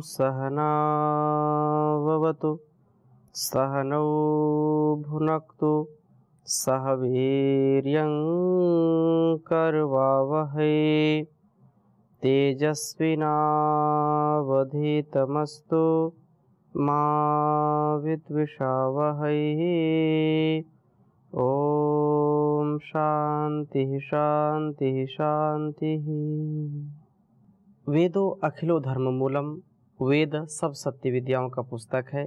सहनाववतु सहनौ भुनक्तु सह वीर्यं करवावहै तेजस्विनावधीतमस्तु मा विद्विषावहै। ओम शांति शांति शांति। वेदो अखिलो धर्म मूलम, वेद सब सत्य विद्याओं का पुस्तक है।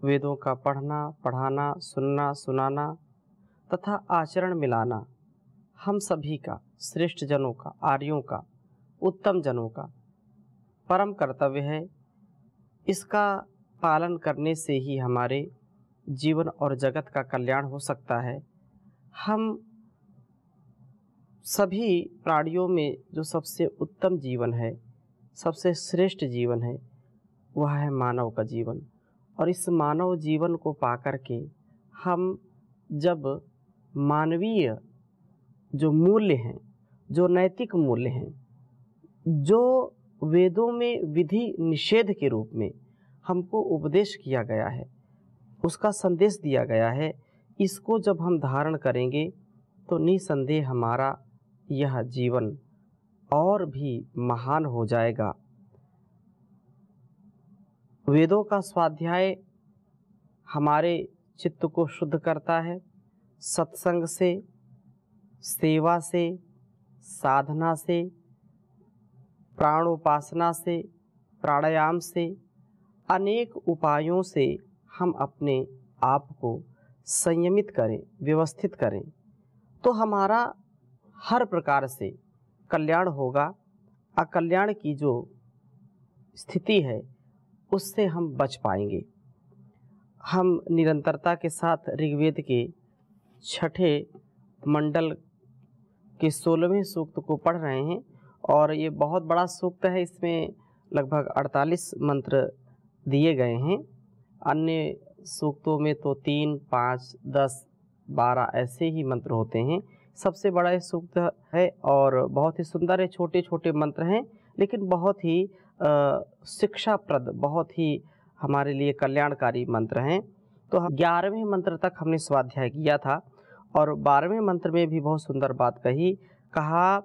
वेदों का पढ़ना, पढ़ाना, सुनना, सुनाना तथा आचरण मिलाना हम सभी का, श्रेष्ठ जनों का, आर्यों का, उत्तम जनों का परम कर्तव्य है। इसका पालन करने से ही हमारे जीवन और जगत का कल्याण हो सकता है। हम सभी प्राणियों में जो सबसे उत्तम जीवन है, सबसे श्रेष्ठ जीवन है, वह है मानव का जीवन। और इस मानव जीवन को पाकर के हम जब मानवीय जो मूल्य हैं, जो नैतिक मूल्य हैं, जो वेदों में विधि निषेध के रूप में हमको उपदेश किया गया है, उसका संदेश दिया गया है, इसको जब हम धारण करेंगे तो निसंदेह हमारा यह जीवन और भी महान हो जाएगा। वेदों का स्वाध्याय हमारे चित्त को शुद्ध करता है। सत्संग से, सेवा से, साधना से, प्राणोपासना से, प्राणायाम से, अनेक उपायों से हम अपने आप को संयमित करें, व्यवस्थित करें, तो हमारा हर प्रकार से कल्याण होगा। अकल्याण की जो स्थिति है उससे हम बच पाएंगे। हम निरंतरता के साथ ऋग्वेद के 6ठे मंडल के 16वें सूक्त को पढ़ रहे हैं और ये बहुत बड़ा सूक्त है। इसमें लगभग 48 मंत्र दिए गए हैं। अन्य सूक्तों में तो 3, 5, 10, 12 ऐसे ही मंत्र होते हैं। सबसे बड़ा ये सूक्त है और बहुत ही सुंदर है। छोटे छोटे मंत्र हैं लेकिन बहुत ही शिक्षाप्रद, बहुत ही हमारे लिए कल्याणकारी मंत्र हैं। तो हम 11वें मंत्र तक हमने स्वाध्याय किया था और 12वें मंत्र में भी बहुत सुंदर बात कहा,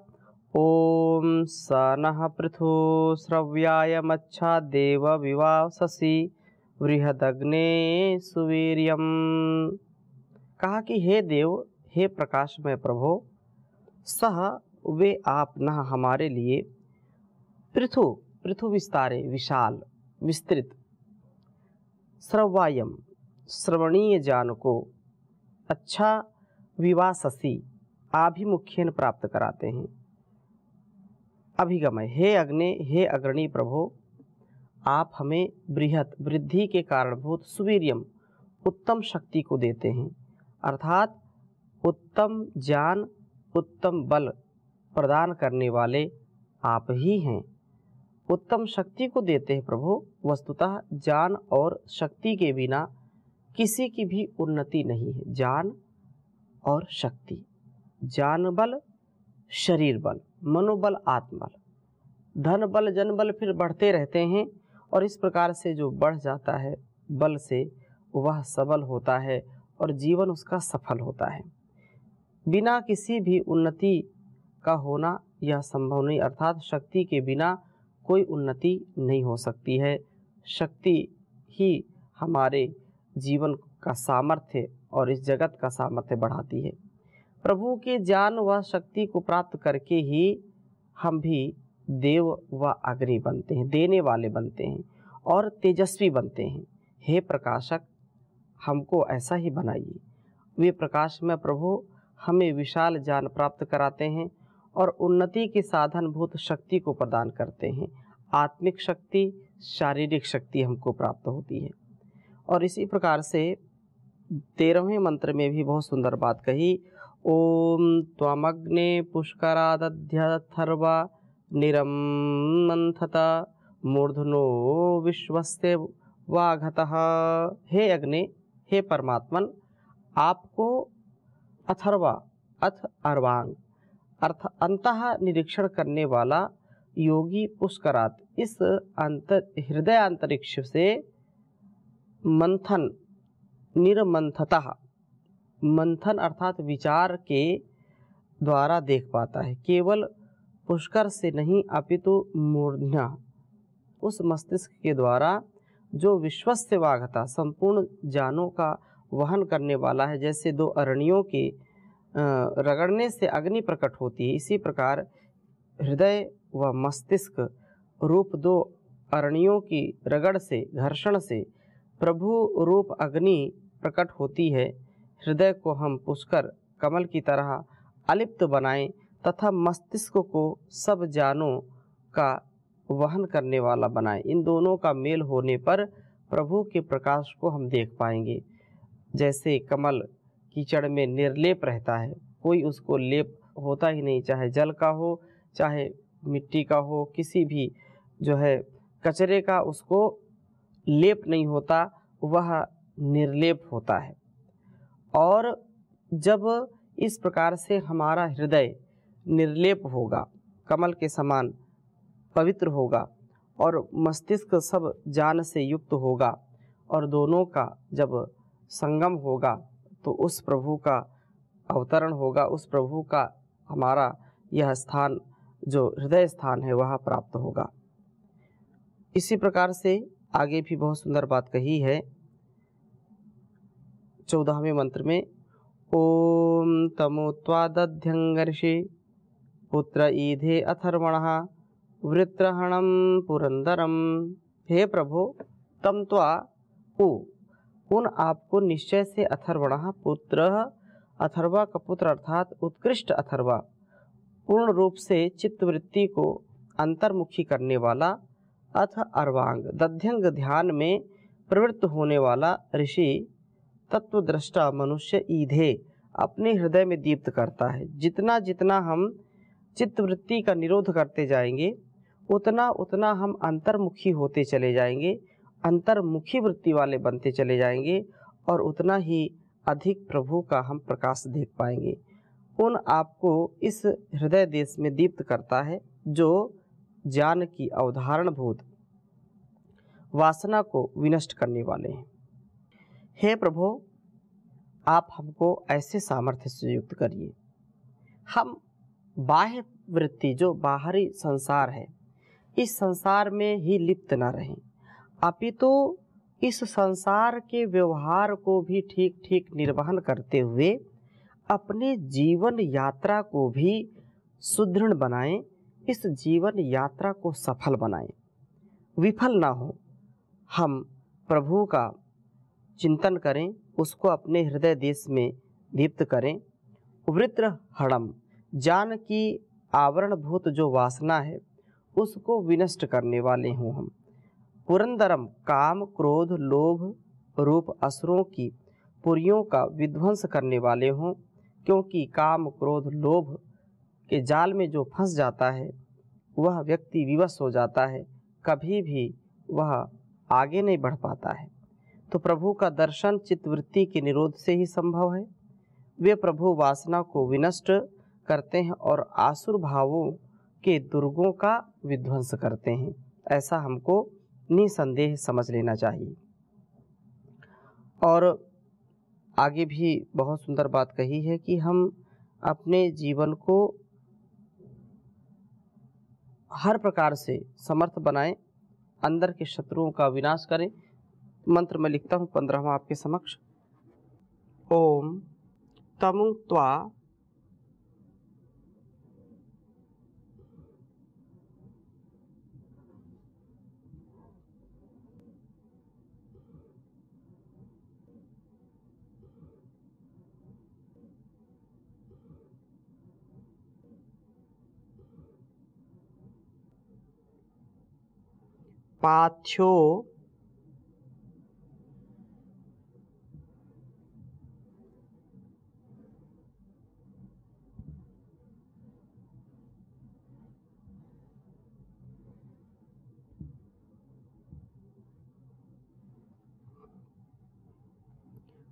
ओम स नः पृथु श्रव्याय मच्छा देव विवाससि बृहदग्ने सुवीर्यम। कहा कि हे देव, हे प्रकाशमय प्रभो, सह वे आप न हमारे लिए पृथु विस्तारे, विशाल, विस्तृत, श्रव्यायम श्रवणीय ज्ञान को, अच्छा, विवाससी आभिमुख्यन प्राप्त कराते हैं। अभिगमय, हे अग्नि, हे अग्रणी प्रभो, आप हमें बृहत, वृद्धि के कारणभूत, सुवीर्यम उत्तम शक्ति को देते हैं, अर्थात उत्तम ज्ञान, उत्तम बल प्रदान करने वाले आप ही हैं। उत्तम शक्ति को देते हैं प्रभु। वस्तुतः ज्ञान और शक्ति के बिना किसी की भी उन्नति नहीं है। ज्ञान और शक्ति, ज्ञान बल, शरीर बल, मनोबल, आत्मबल, धन बल, जन बल फिर बढ़ते रहते हैं और इस प्रकार से जो बढ़ जाता है बल से वह सबल होता है और जीवन उसका सफल होता है। बिना किसी भी उन्नति का होना यह संभव नहीं, अर्थात शक्ति के बिना कोई उन्नति नहीं हो सकती है। शक्ति ही हमारे जीवन का सामर्थ्य और इस जगत का सामर्थ्य बढ़ाती है। प्रभु के ज्ञान व शक्ति को प्राप्त करके ही हम भी देव व अग्नि बनते हैं, देने वाले बनते हैं और तेजस्वी बनते हैं। हे प्रकाशक, हमको ऐसा ही बनाइए। वे प्रकाश में प्रभु हमें विशाल ज्ञान प्राप्त कराते हैं और उन्नति के साधनभूत शक्ति को प्रदान करते हैं। आत्मिक शक्ति, शारीरिक शक्ति हमको प्राप्त होती है। और इसी प्रकार से 13वें मंत्र में भी बहुत सुंदर बात कही, ओम त्वमग्ने पुष्करादध्यथर्वा निरमंथता मूर्धनो विश्वस्ते वाघतः। हे अग्नि, हे परमात्मन, आपको अथर्वा, अथ अर्वांग अर्थ अंतः निरीक्षण करने वाला योगी पुष्करात, इस हृदय अंतरिक्ष से मंथन, निर्मंथतः, मंथन अर्थात विचार के द्वारा देख पाता है। केवल पुष्कर से नहीं अपितु मूर्ध्ना, उस मस्तिष्क के द्वारा जो विश्वस्य वाघता, संपूर्ण जानों का वहन करने वाला है। जैसे दो अरणियों के रगड़ने से अग्नि प्रकट होती है, इसी प्रकार हृदय व मस्तिष्क रूप दो अरणियों की रगड़ से, घर्षण से प्रभु रूप अग्नि प्रकट होती है। हृदय को हम पुष्कर कमल की तरह अलिप्त बनाएं तथा मस्तिष्क को सब जानों का वहन करने वाला बनाएं। इन दोनों का मेल होने पर प्रभु के प्रकाश को हम देख पाएंगे। जैसे कमल कीचड़ में निर्लेप रहता है, कोई उसको लेप होता ही नहीं, चाहे जल का हो चाहे मिट्टी का हो, किसी भी जो है कचरे का उसको लेप नहीं होता, वह निर्लेप होता है। और जब इस प्रकार से हमारा हृदय निर्लेप होगा, कमल के समान पवित्र होगा और मस्तिष्क सब ज्ञान से युक्त होगा और दोनों का जब संगम होगा तो उस प्रभु का अवतरण होगा, उस प्रभु का हमारा यह स्थान जो हृदय स्थान है वह प्राप्त होगा। इसी प्रकार से आगे भी बहुत सुंदर बात कही है 14वें मंत्र में, ओम तमोत्वा दध्यंगर्षि पुत्र ईधे अथर्वणः वृत्रहणम पुरंदरम। हे प्रभु, तम त्वा उन आपको निश्चय से अथर्वणः पुत्र, अथर्वा का पुत्र अर्थात उत्कृष्ट अथर्वा, पूर्ण रूप से चित्तवृत्ति को अंतर्मुखी करने वाला, अथ अर्वांग दध्यंग ध्यान में प्रवृत्त होने वाला ऋषि, तत्वद्रष्टा मनुष्य ईधे अपने हृदय में दीप्त करता है। जितना जितना हम चित्तवृत्ति का निरोध करते जाएंगे उतना उतना हम अंतर्मुखी होते चले जाएंगे, अंतर्मुखी वृत्ति वाले बनते चले जाएंगे और उतना ही अधिक प्रभु का हम प्रकाश देख पाएंगे। उन आपको इस हृदय देश में दीप्त करता है जो ज्ञान की अवधारण भूत वासना को विनष्ट करने वाले हैं। हे प्रभु, आप हमको ऐसे सामर्थ्य से युक्त करिए, हम बाह्य वृत्ति जो बाहरी संसार है इस संसार में ही लिप्त न रहें, अपितु इस संसार के व्यवहार को भी ठीक ठीक निर्वहन करते हुए अपने जीवन यात्रा को भी सुदृढ़ बनाएं, इस जीवन यात्रा को सफल बनाएं, विफल ना हो। हम प्रभु का चिंतन करें, उसको अपने हृदय देश में दीप्त करें। वृत्र हणम, ज्ञान की आवरणभूत जो वासना है उसको विनष्ट करने वाले हों हम। पुरंदरम, काम क्रोध लोभ रूप असुरों की पुरियों का विध्वंस करने वाले हों, क्योंकि काम क्रोध लोभ के जाल में जो फंस जाता है वह व्यक्ति विवश हो जाता है, कभी भी वह आगे नहीं बढ़ पाता है। तो प्रभु का दर्शन चित्तवृत्ति के निरोध से ही संभव है। वे प्रभु वासना को विनष्ट करते हैं और आसुर भावों के दुर्गों का विध्वंस करते हैं, ऐसा हमको निसंदेह समझ लेना चाहिए। और आगे भी बहुत सुंदर बात कही है कि हम अपने जीवन को हर प्रकार से समर्थ बनाएं, अंदर के शत्रुओं का विनाश करें। मंत्र में लिखता हूँ 15वां आपके समक्ष। ओम तमु त्वा पाथ्यो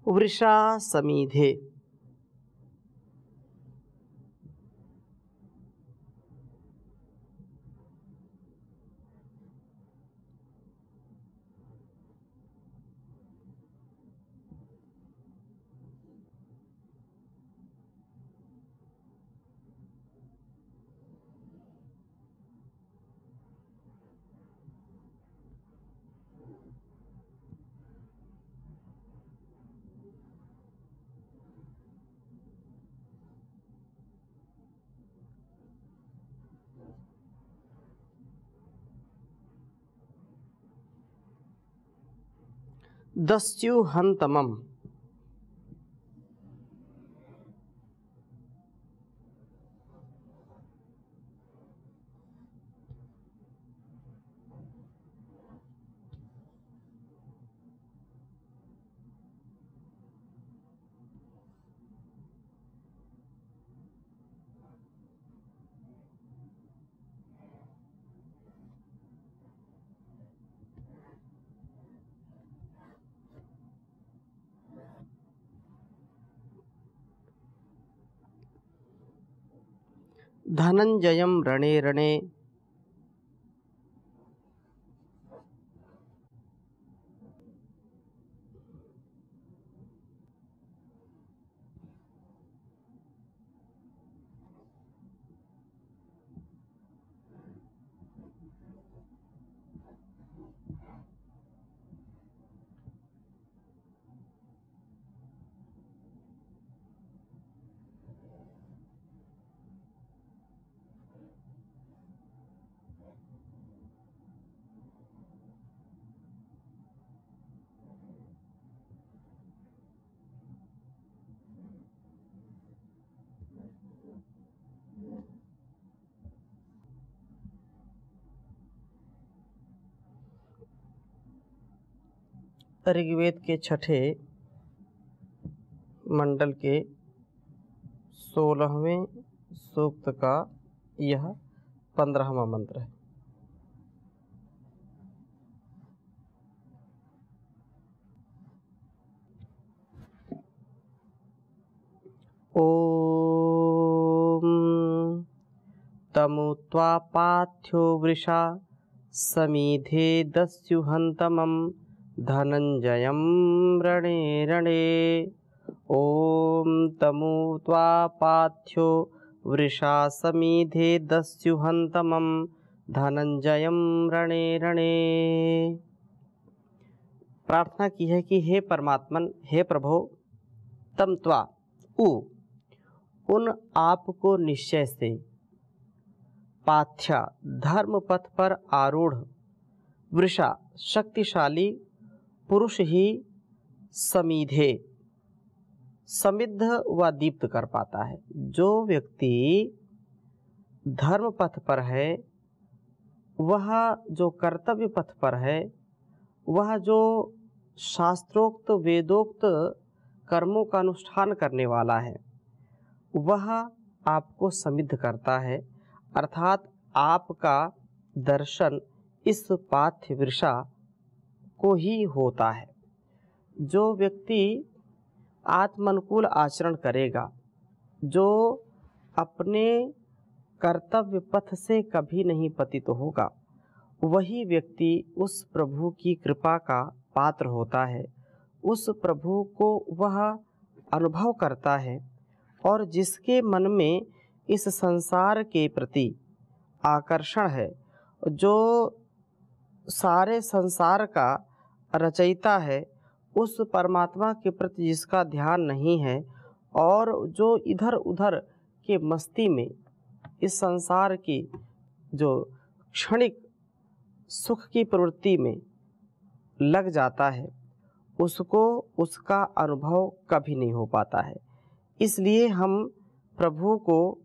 वृषा समीधे। दस्युहन्तमम्। धनंजयं रणे रणे। ऋग्वेद के छठे मंडल के 16वें सूक्त का यह 15वां मंत्र है। ओम तमुत्वा पाथ्यो वृषा समीधे दस्युहन्तमं धनंजयं रणे रणे। ओम तमुत्वा पाथ्यो वृषा समीधे दस्युहन्तमं धनंजयं रणे रणे। प्रार्थना की है कि हे परमात्मन, हे प्रभु, तम त्वा उन आपको निश्चय से पाथ्या धर्म पथ पर आरूढ़ वृषा शक्तिशाली पुरुष ही समीधे समृद्ध व दीप्त कर पाता है। जो व्यक्ति धर्म पथ पर है, वह जो कर्तव्य पथ पर है, वह जो शास्त्रोक्त वेदोक्त कर्मों का अनुष्ठान करने वाला है, वह आपको समृद्ध करता है। अर्थात आपका दर्शन इस पाथ्य वृषा को ही होता है। जो व्यक्ति आत्मानुकूल आचरण करेगा, जो अपने कर्तव्य पथ से कभी नहीं पतित होगा, वही व्यक्ति उस प्रभु की कृपा का पात्र होता है। उस प्रभु को वह अनुभव करता है और जिसके मन में इस संसार के प्रति आकर्षण है, जो सारे संसार का रचयिता है, उस परमात्मा के प्रति जिसका ध्यान नहीं है और जो इधर उधर के मस्ती में इस संसार की जो क्षणिक सुख की प्रवृत्ति में लग जाता है, उसको उसका अनुभव कभी नहीं हो पाता है। इसलिए हम प्रभु को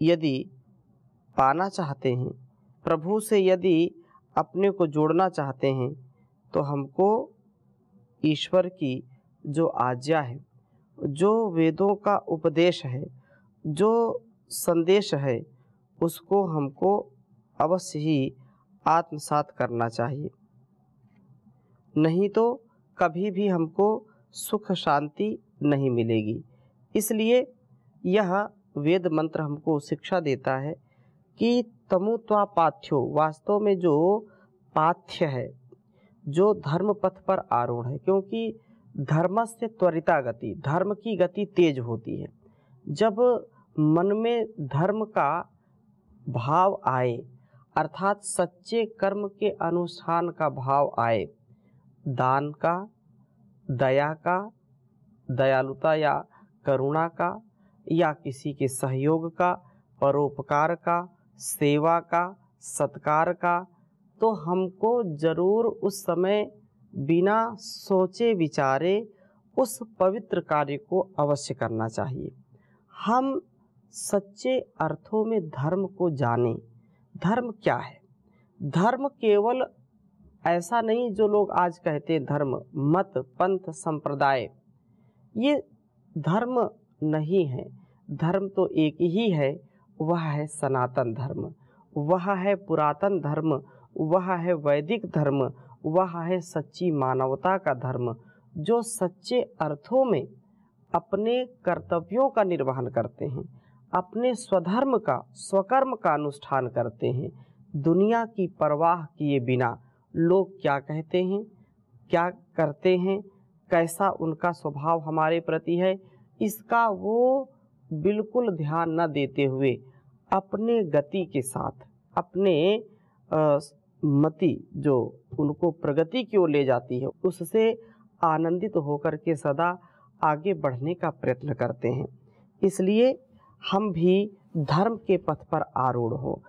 यदि पाना चाहते हैं, प्रभु से यदि अपने को जोड़ना चाहते हैं, तो हमको ईश्वर की जो आज्ञा है, जो वेदों का उपदेश है, जो संदेश है, उसको हमको अवश्य ही आत्मसात करना चाहिए। नहीं तो कभी भी हमको सुख शांति नहीं मिलेगी। इसलिए यह वेद मंत्र हमको शिक्षा देता है कि तमुत्वा पाथ्यो, वास्तव में जो पाथ्य है, जो धर्म पथ पर आरूढ़ है, क्योंकि धर्म से त्वरिता गति, धर्म की गति तेज होती है। जब मन में धर्म का भाव आए, अर्थात सच्चे कर्म के अनुष्ठान का भाव आए, दान का, दया का, दयालुता या करुणा का, या किसी के सहयोग का, परोपकार का, सेवा का, सत्कार का, तो हमको जरूर उस समय बिना सोचे विचारे उस पवित्र कार्य को अवश्य करना चाहिए। हम सच्चे अर्थों में धर्म को जानें। धर्म क्या है? धर्म केवल ऐसा नहीं जो लोग आज कहते हैं धर्म, मत, पंथ, संप्रदाय, ये धर्म नहीं है। धर्म तो एक ही है, वह है सनातन धर्म, वह है पुरातन धर्म, वह है वैदिक धर्म, वह है सच्ची मानवता का धर्म, जो सच्चे अर्थों में अपने कर्तव्यों का निर्वहन करते हैं, अपने स्वधर्म का, स्वकर्म का अनुष्ठान करते हैं, दुनिया की परवाह किए बिना लोग क्या कहते हैं, क्या करते हैं, कैसा उनका स्वभाव हमारे प्रति है, इसका वो बिल्कुल ध्यान न देते हुए अपने गति के साथ, अपने मति जो उनको प्रगति की ओर ले जाती है, उससे आनंदित होकर के सदा आगे बढ़ने का प्रयत्न करते हैं। इसलिए हम भी धर्म के पथ पर आरूढ़ हो।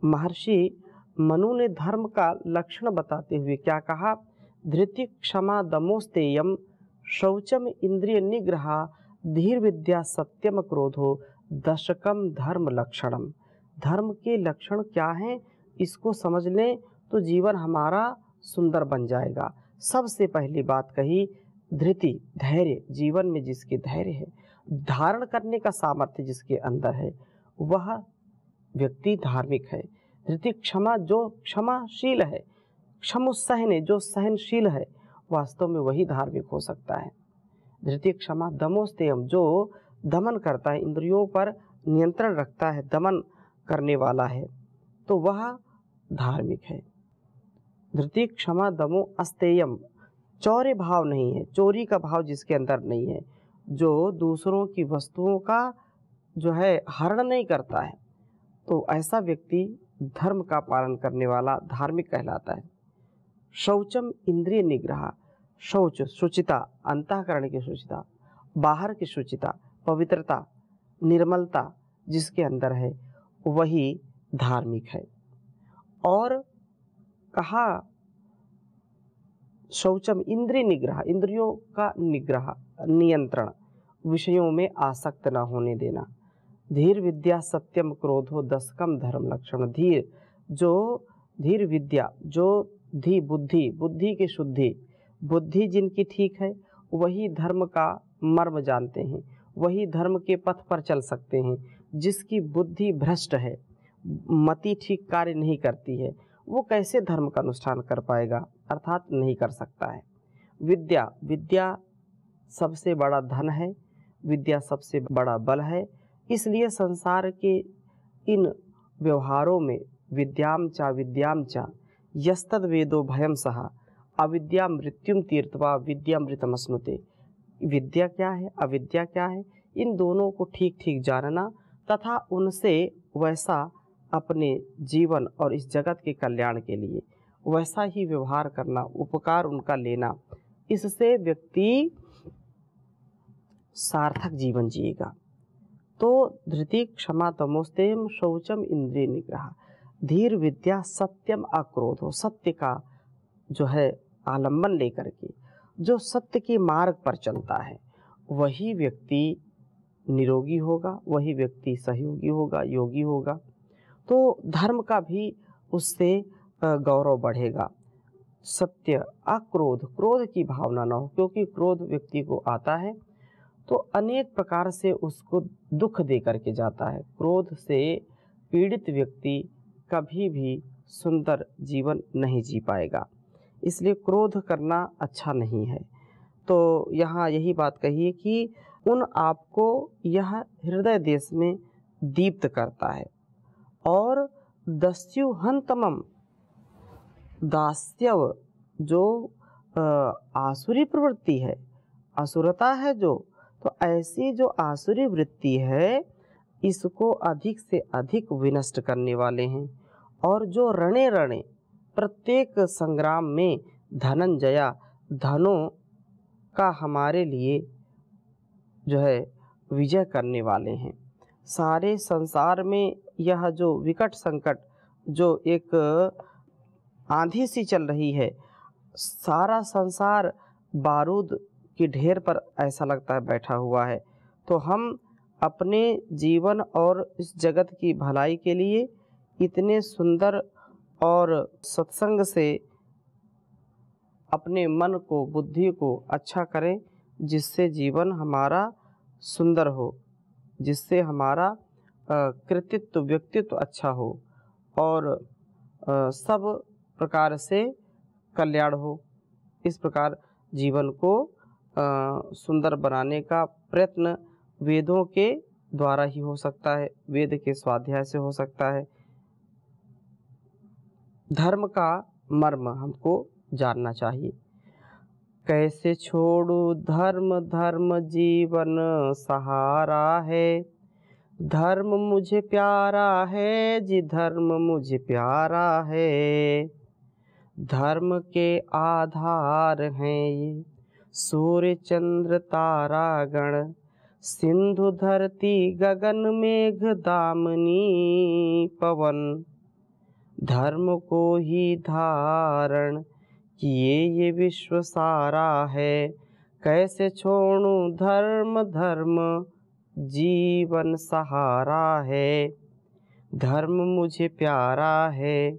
महर्षि मनु ने धर्म का लक्षण बताते हुए क्या कहा? धृति क्षमा दमोस्तेयम शौचम इंद्रिय निग्रह धीर विद्या सत्यम क्रोधो दशकम धर्म लक्षणम। धर्म के लक्षण क्या हैं, इसको समझ लें तो जीवन हमारा सुंदर बन जाएगा। सबसे पहली बात कही धृति, धैर्य। जीवन में जिसके धैर्य है, धारण करने का सामर्थ्य जिसके अंदर है, वह व्यक्ति धार्मिक है। धृति क्षमा, जो क्षमाशील है, क्षमोसहन, जो सहनशील है, वास्तव में वही धार्मिक हो सकता है। धृति क्षमा दमोस्तेयम, जो दमन करता है, इंद्रियों पर नियंत्रण रखता है, दमन करने वाला है, तो वह धार्मिक है। धृति क्षमा दमो अस्तेयम, चौर्य भाव नहीं है, चोरी का भाव जिसके अंदर नहीं है, जो दूसरों की वस्तुओं का जो है हरण नहीं करता है, तो ऐसा व्यक्ति धर्म का पालन करने वाला धार्मिक कहलाता है। शौचम इंद्रिय निग्रह, शौच शुचिता, अंतःकरण की शुचिता, बाहर की शुचिता, पवित्रता, निर्मलता जिसके अंदर है, वही धार्मिक है। और कहा शौचम इंद्रिय निग्रह, इंद्रियों का निग्रह, नियंत्रण, विषयों में आसक्त न होने देना। धीर विद्या सत्यम क्रोधो दशकम धर्म लक्षण। धीर, जो धीर विद्या, जो धी बुद्धि, बुद्धि की शुद्धि, बुद्धि जिनकी ठीक है वही धर्म का मर्म जानते हैं, वही धर्म के पथ पर चल सकते हैं। जिसकी बुद्धि भ्रष्ट है, मति ठीक कार्य नहीं करती है, वो कैसे धर्म का अनुष्ठान कर पाएगा, अर्थात नहीं कर सकता है। विद्या, विद्या सबसे बड़ा धन है, विद्या सबसे बड़ा बल है। इसलिए संसार के इन व्यवहारों में विद्याम चा यस्तद वेदो भयम सहा अविद्या मृत्युम तीर्थवा विद्यामृतमश्नुते। विद्या क्या है, अविद्या क्या है, इन दोनों को ठीक ठीक जानना तथा उनसे वैसा अपने जीवन और इस जगत के कल्याण के लिए वैसा ही व्यवहार करना, उपकार उनका लेना, इससे व्यक्ति सार्थक जीवन जिएगा। तो धृति क्षमा तमोस्तेयम शौचम इंद्रिय निग्रह धीर विद्या सत्यम अक्रोध हो। सत्य का जो है आलंबन लेकर के जो सत्य के मार्ग पर चलता है, वही व्यक्ति निरोगी होगा, वही व्यक्ति सहयोगी होगा, योगी होगा। तो धर्म का भी उससे गौरव बढ़ेगा। सत्य, अक्रोध, क्रोध की भावना न हो, क्योंकि क्रोध व्यक्ति को आता है तो अनेक प्रकार से उसको दुख दे करके जाता है। क्रोध से पीड़ित व्यक्ति कभी भी सुंदर जीवन नहीं जी पाएगा, इसलिए क्रोध करना अच्छा नहीं है। तो यहाँ यही बात कही कि उन आपको यह हृदय देश में दीप्त करता है। और दस्युहंतमम, दास्यव जो आसुरी प्रवृत्ति है, असुरता है जो, तो ऐसी जो आसुरी वृत्ति है इसको अधिक से अधिक विनष्ट करने वाले हैं। और जो रणे रणे प्रत्येक संग्राम में धनंजया, धनों का हमारे लिए जो है विजय करने वाले हैं। सारे संसार में यह जो विकट संकट, जो एक आंधी सी चल रही है, सारा संसार बारूद की ढेर पर ऐसा लगता है बैठा हुआ है। तो हम अपने जीवन और इस जगत की भलाई के लिए इतने सुंदर और सत्संग से अपने मन को, बुद्धि को अच्छा करें, जिससे जीवन हमारा सुंदर हो, जिससे हमारा कृतित्व, व्यक्तित्व अच्छा हो और सब प्रकार से कल्याण हो। इस प्रकार जीवन को सुंदर बनाने का प्रयत्न वेदों के द्वारा ही हो सकता है, वेद के स्वाध्याय से हो सकता है। धर्म का मर्म हमको जानना चाहिए। कैसे छोड़ू धर्म, धर्म जीवन सहारा है। धर्म मुझे प्यारा है जी, धर्म मुझे प्यारा है। धर्म के आधार हैं ये सूर्य चंद्र तारा गण, सिंधु धरती गगन मेघ दामनी पवन। धर्म को ही धारण किए ये विश्व सारा है। कैसे छोड़ूं धर्म, धर्म जीवन सहारा है। धर्म मुझे प्यारा है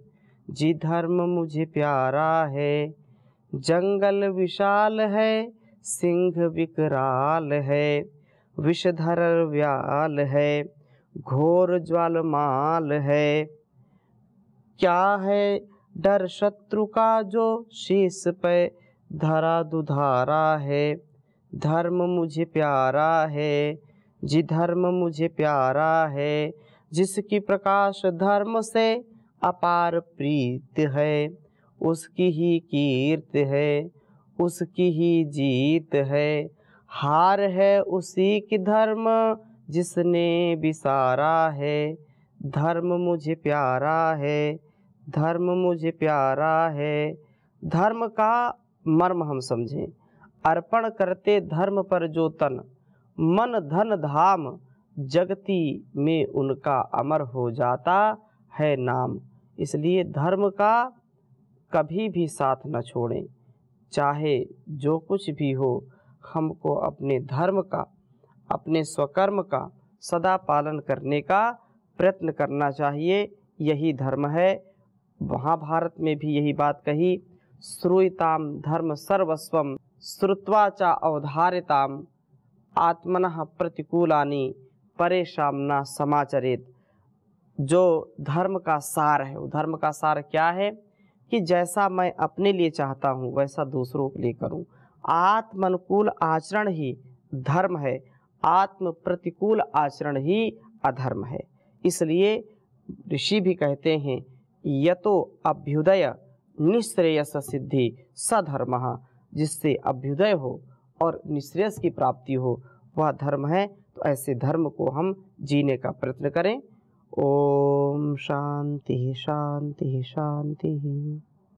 जी, धर्म मुझे प्यारा है। जंगल विशाल है, सिंह विकराल है। विषधर व्याल है, घोर ज्वालमाल है। क्या है डर शत्रु का जो शीश पे धरा दुधारा है। धर्म मुझे प्यारा है जी, धर्म मुझे प्यारा है। जिसकी प्रकाश धर्म से अपार प्रीत है, उसकी ही कीर्ति है, उसकी ही जीत है। हार है उसी की धर्म जिसने विसारा है। धर्म मुझे प्यारा है, धर्म मुझे प्यारा है। धर्म का मर्म हम समझें। अर्पण करते धर्म पर जो तन, मन धन धाम जगती में उनका अमर हो जाता है नाम। इसलिए धर्म का कभी भी साथ न छोड़ें, चाहे जो कुछ भी हो। हमको अपने धर्म का, अपने स्वकर्म का सदा पालन करने का प्रयत्न करना चाहिए। यही धर्म है। महाभारत में भी यही बात कही, श्रूयताम धर्म सर्वस्वम श्रुत्वा च अवधारिताम आत्मनः प्रतिकूलानि परेशान न समाचरेत। जो धर्म का सार है, वो धर्म का सार क्या है कि जैसा मैं अपने लिए चाहता हूँ वैसा दूसरों के लिए करूँ। आत्मनुकूल आचरण ही धर्म है, आत्म प्रतिकूल आचरण ही अधर्म है। इसलिए ऋषि भी कहते हैं, यतो अभ्युदय निःश्रेयस सिद्धि सधर्मः। जिससे अभ्युदय हो और निःश्रेयस की प्राप्ति हो वह धर्म है। तो ऐसे धर्म को हम जीने का प्रयत्न करें। ओम शांति शांति शांति।